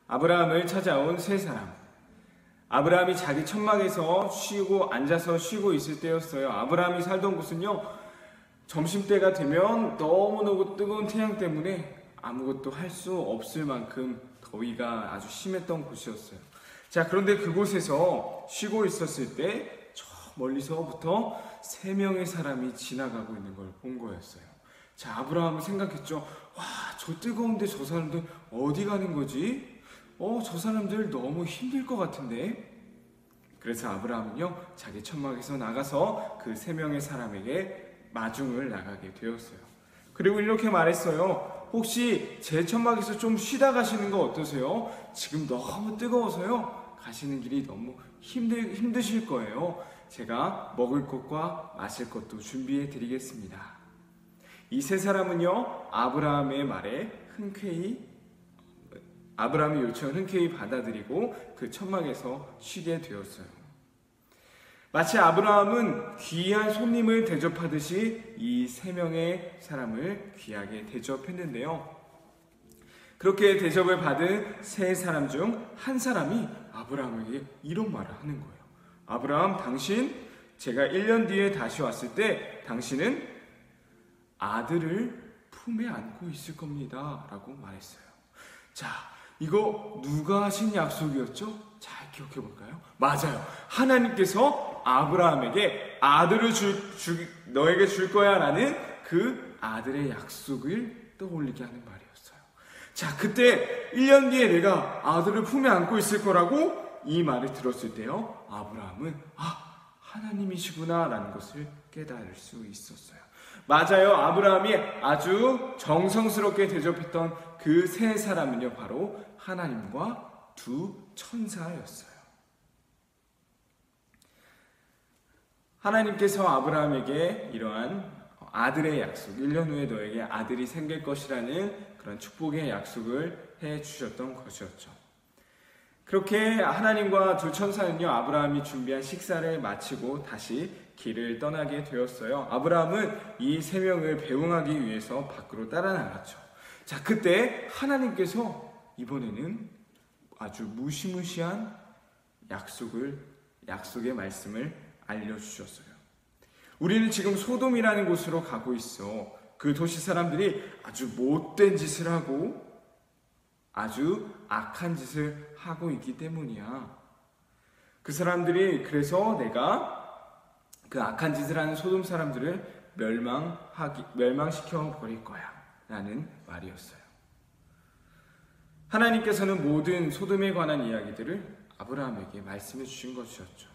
아브라함을 찾아온 세 사람. 아브라함이 자기 천막에서 앉아서 쉬고 있을 때였어요. 아브라함이 살던 곳은요, 점심때가 되면 너무너무 뜨거운 태양 때문에 아무것도 할 수 없을 만큼 더위가 아주 심했던 곳이었어요. 자, 그런데 그곳에서 쉬고 있었을 때 저 멀리서부터 3명의 사람이 지나가고 있는 걸 본 거였어요. 자, 아브라함은 생각했죠. 와, 저 뜨거운데 저 사람들 어디 가는 거지? 저 사람들 너무 힘들 것 같은데? 그래서 아브라함은요, 자기 천막에서 나가서 그 3명의 사람에게 마중을 나가게 되었어요. 그리고 이렇게 말했어요. 혹시 제 천막에서 좀 쉬다 가시는 거 어떠세요? 지금 너무 뜨거워서요, 가시는 길이 너무 힘드실 거예요. 제가 먹을 것과 마실 것도 준비해 드리겠습니다. 이 세 사람은요, 아브라함의 요청을 흔쾌히 받아들이고 그 천막에서 쉬게 되었어요. 마치 아브라함은 귀한 손님을 대접하듯이 이 3명의 사람을 귀하게 대접했는데요. 그렇게 대접을 받은 세 사람 중 한 사람이 아브라함에게 이런 말을 하는 거예요. 아브라함, 제가 1년 뒤에 다시 왔을 때 당신은 아들을 품에 안고 있을 겁니다 라고 말했어요. 자, 이거 누가 하신 약속이었죠? 잘 기억해 볼까요? 맞아요. 하나님께서 아브라함에게 아들을 너에게 줄 거야 라는 그 아들의 약속을 떠올리게 하는 말이었어요. 자, 그때 1년 뒤에 내가 아들을 품에 안고 있을 거라고 이 말을 들었을 때요, 아브라함은 하나님이시구나 라는 것을 깨달을 수 있었어요. 맞아요. 아브라함이 아주 정성스럽게 대접했던 그 세 사람은요, 바로 하나님과 두 천사였어요. 하나님께서 아브라함에게 이러한 아들의 약속, 1년 후에 너에게 아들이 생길 것이라는 그런 축복의 약속을 해주셨던 것이었죠. 그렇게 하나님과 두 천사는요, 아브라함이 준비한 식사를 마치고 다시 길을 떠나게 되었어요. 아브라함은 이 3명을 배웅하기 위해서 밖으로 따라 나갔죠. 자, 그때 하나님께서 이번에는 아주 무시무시한 약속의 말씀을 알려주셨어요. 우리는 지금 소돔이라는 곳으로 가고 있어. 그 도시 사람들이 아주 못된 짓을 하고 아주 악한 짓을 하고 있기 때문이야. 그 사람들이, 그래서 내가 그 악한 짓을 하는 소돔 사람들을 멸망시켜 버릴 거야 라는 말이었어요. 하나님께서는 모든 소돔에 관한 이야기들을 아브라함에게 말씀해 주신 것이었죠.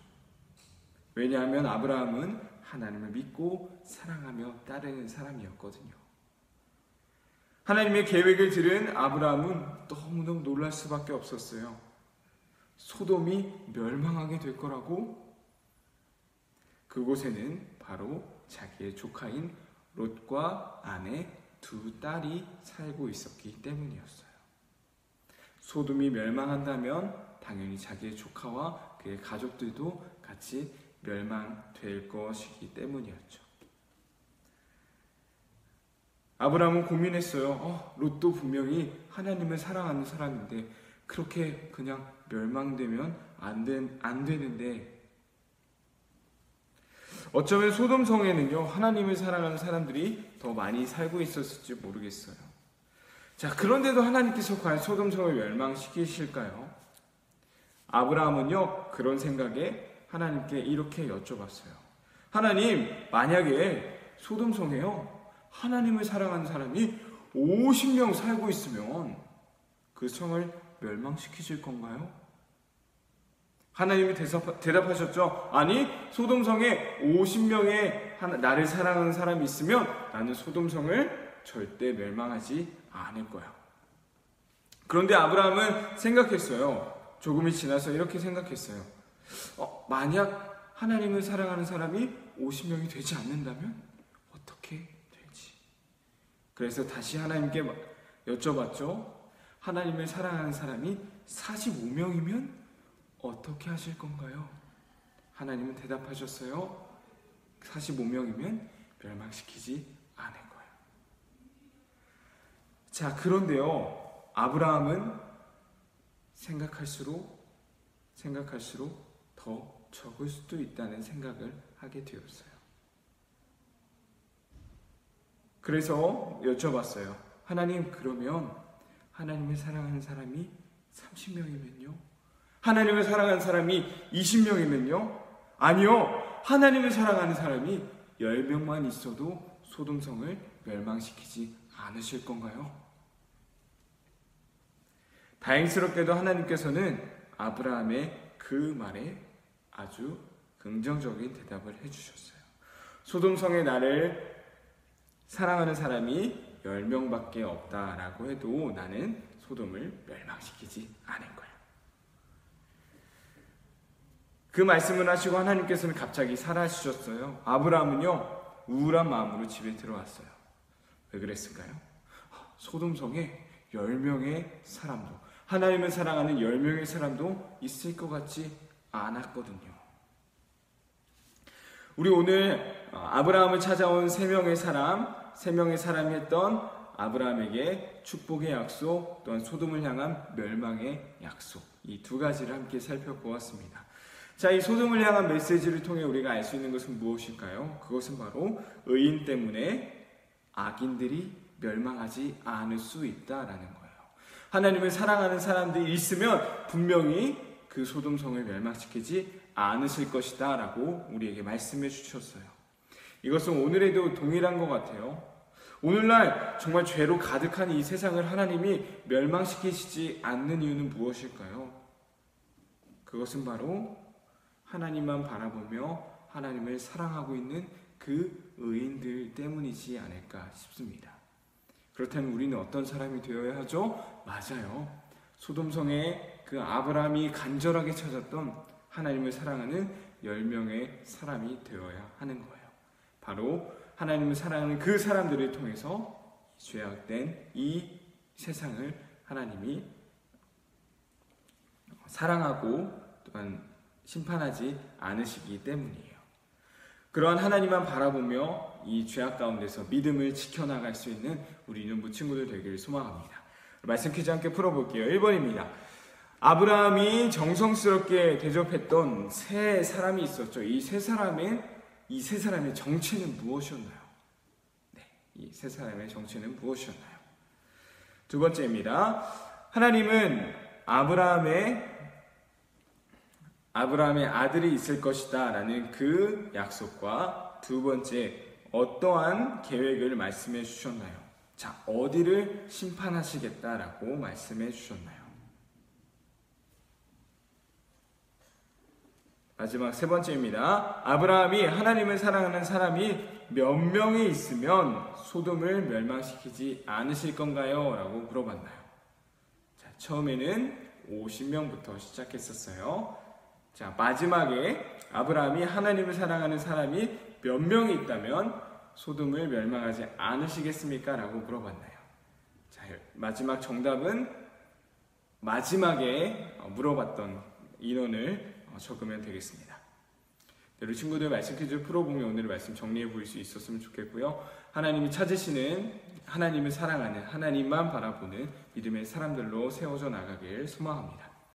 왜냐하면 아브라함은 하나님을 믿고 사랑하며 따르는 사람이었거든요. 하나님의 계획을 들은 아브라함은 너무너무 놀랄 수밖에 없었어요. 소돔이 멸망하게 될 거라고? 그곳에는 바로 자기의 조카인 롯과 아내 2딸이 살고 있었기 때문이었어요. 소돔이 멸망한다면 당연히 자기의 조카와 그의 가족들도 같이 멸망될 것이기 때문이었죠. 아브라함은 고민했어요. 롯도 분명히 하나님을 사랑하는 사람인데 그렇게 그냥 멸망되면 안 되는데, 어쩌면 소돔 성에는요, 하나님을 사랑하는 사람들이 더 많이 살고 있었을지 모르겠어요. 자, 그런데도 하나님께서 과연 소돔 성을 멸망시키실까요? 아브라함은요, 그런 생각에 하나님께 이렇게 여쭤봤어요. 하나님, 만약에 소돔 성에요, 하나님을 사랑하는 사람이 50명 살고 있으면 그 성을 멸망시키실 건가요? 하나님이 대답하셨죠. 아니, 소돔성에 50명의 나를 사랑하는 사람이 있으면 나는 소돔성을 절대 멸망하지 않을 거야. 그런데 아브라함은 생각했어요. 조금이 지나서 이렇게 생각했어요. 만약 하나님을 사랑하는 사람이 50명이 되지 않는다면 어떻게 되지? 그래서 다시 하나님께 여쭤봤죠. 하나님을 사랑하는 사람이 45명이면 어떻게 하실 건가요? 하나님은 대답하셨어요. 45명이면 멸망시키지 않을 거예요. 자, 그런데요, 아브라함은 생각할수록 더 적을 수도 있다는 생각을 하게 되었어요. 그래서 여쭤봤어요. 하나님, 그러면 하나님을 사랑하는 사람이 30명이면요? 하나님을 사랑하는 사람이 20명이면요? 아니요. 하나님을 사랑하는 사람이 10명만 있어도 소돔성을 멸망시키지 않으실 건가요? 다행스럽게도 하나님께서는 아브라함의 그 말에 아주 긍정적인 대답을 해주셨어요. 소돔성의 나를 사랑하는 사람이 10명밖에 없다라고 해도 나는 소돔을 멸망시키지 않을 거야. 그 말씀을 하시고 하나님께서는 갑자기 사라지셨어요. 아브라함은요, 우울한 마음으로 집에 들어왔어요. 왜 그랬을까요? 소돔성에 10명의 사람도, 하나님을 사랑하는 10명의 사람도 있을 것 같지 않았거든요. 우리 오늘 아브라함을 찾아온 3명의 사람이 했던 아브라함에게 축복의 약속, 또한 소돔을 향한 멸망의 약속, 이 두 가지를 함께 살펴보았습니다. 자, 이 소돔을 향한 메시지를 통해 우리가 알 수 있는 것은 무엇일까요? 그것은 바로 의인 때문에 악인들이 멸망하지 않을 수 있다라는 거예요. 하나님을 사랑하는 사람들이 있으면 분명히 그 소돔성을 멸망시키지 않으실 것이다 라고 우리에게 말씀해 주셨어요. 이것은 오늘에도 동일한 것 같아요. 오늘날 정말 죄로 가득한 이 세상을 하나님이 멸망시키시지 않는 이유는 무엇일까요? 그것은 바로 하나님만 바라보며 하나님을 사랑하고 있는 그 의인들 때문이지 않을까 싶습니다. 그렇다면 우리는 어떤 사람이 되어야 하죠? 맞아요. 소돔성에 그 아브라함이 간절하게 찾았던 하나님을 사랑하는 10명의 사람이 되어야 하는 거예요. 바로 하나님을 사랑하는 그 사람들을 통해서 죄악된 이 세상을 하나님이 사랑하고 또한 심판하지 않으시기 때문이에요. 그러한 하나님만 바라보며 이 죄악 가운데서 믿음을 지켜나갈 수 있는 우리 이년부 친구들 되기를 소망합니다. 말씀 퀴즈 함께 풀어볼게요. 1번입니다. 아브라함이 정성스럽게 대접했던 세 사람이 있었죠. 이 세 사람의 정체는 무엇이었나요? 네, 이 세 사람의 정체는 무엇이었나요? 두 번째입니다. 하나님은 아브라함의 아들이 있을 것이다 라는 그 약속과 두 번째, 어떠한 계획을 말씀해 주셨나요? 자, 어디를 심판하시겠다라고 말씀해 주셨나요? 마지막 세 번째입니다. 아브라함이 하나님을 사랑하는 사람이 몇 명이 있으면 소돔을 멸망시키지 않으실 건가요? 라고 물어봤나요? 자, 처음에는 50명부터 시작했었어요. 자, 마지막에 아브라함이 하나님을 사랑하는 사람이 몇 명이 있다면 소돔을 멸망하지 않으시겠습니까? 라고 물어봤나요? 자, 마지막 정답은 마지막에 물어봤던 인원을 적으면 되겠습니다. 우리 친구들 말씀 퀴즈 풀어보면 오늘의 말씀 정리해 볼 수 있었으면 좋겠고요. 하나님이 찾으시는, 하나님을 사랑하는, 하나님만 바라보는 믿음의 사람들로 세워져 나가길 소망합니다.